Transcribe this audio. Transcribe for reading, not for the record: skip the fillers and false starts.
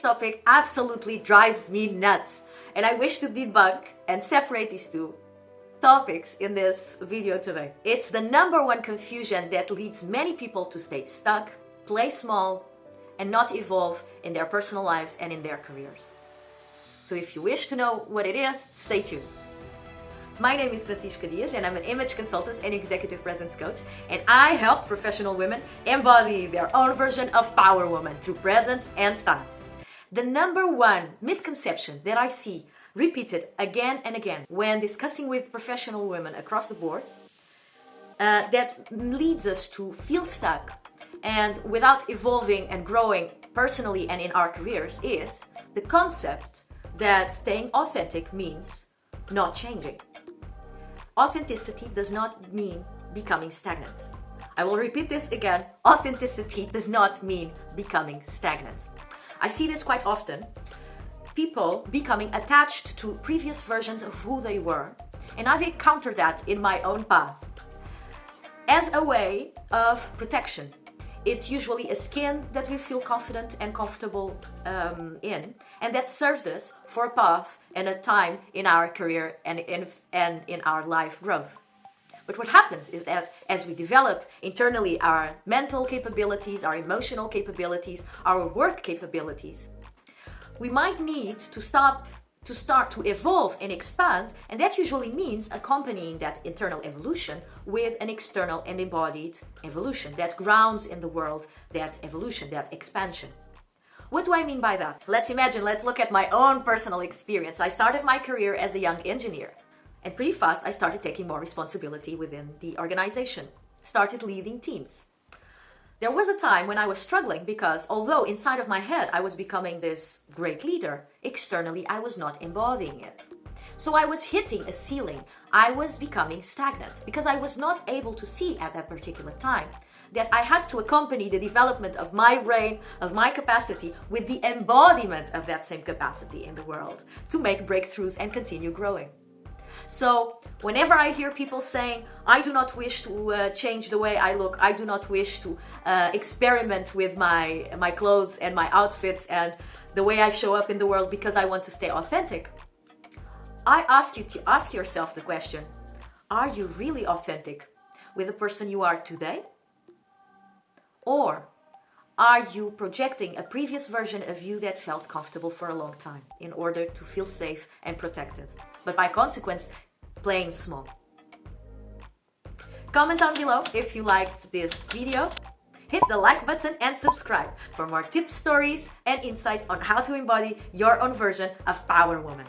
topic absolutely drives me nuts, and I wish to debunk and separate these two topics in this video today. It's the number one confusion that leads many people to stay stuck, play small, and not evolve in their personal lives and in their careers. So if you wish to know what it is, stay tuned. My name is Francisca Dias and I'm an image consultant and executive presence coach, and I help professional women embody their own version of power woman through presence and style. The number one misconception that I see repeated again and again when discussing with professional women across the board that leads us to feel stuck and without evolving and growing personally and in our careers is the concept that staying authentic means not changing. Authenticity does not mean becoming stagnant. I will repeat this again. Authenticity does not mean becoming stagnant. I see this quite often. People becoming attached to previous versions of who they were, and I've encountered that in my own path as a way of protection. It's usually a skin that we feel confident and comfortable in, and that serves us for a path and a time in our career and in our life growth. But what happens is that as we develop internally our mental capabilities, our emotional capabilities, our work capabilities, we might need to start to evolve and expand, and that usually means accompanying that internal evolution with an external and embodied evolution that grounds in the world that evolution, that expansion. What do I mean by that? Let's look at my own personal experience. I started my career as a young engineer, and pretty fast I started taking more responsibility within the organization, started leading teams. There was a time when I was struggling because although inside of my head I was becoming this great leader, externally I was not embodying it. So I was hitting a ceiling. I was becoming stagnant because I was not able to see at that particular time that I had to accompany the development of my brain, of my capacity, with the embodiment of that same capacity in the world to make breakthroughs and continue growing. So whenever I hear people saying, I do not wish to change the way I look, I do not wish to experiment with my clothes and my outfits and the way I show up in the world because I want to stay authentic, I ask you to ask yourself the question, are you really authentic with the person you are today? Or are you projecting a previous version of you that felt comfortable for a long time in order to feel safe and protected, but by consequence, playing small? Comment down below if you liked this video. Hit the like button and subscribe for more tips, stories, and insights on how to embody your own version of Power Woman.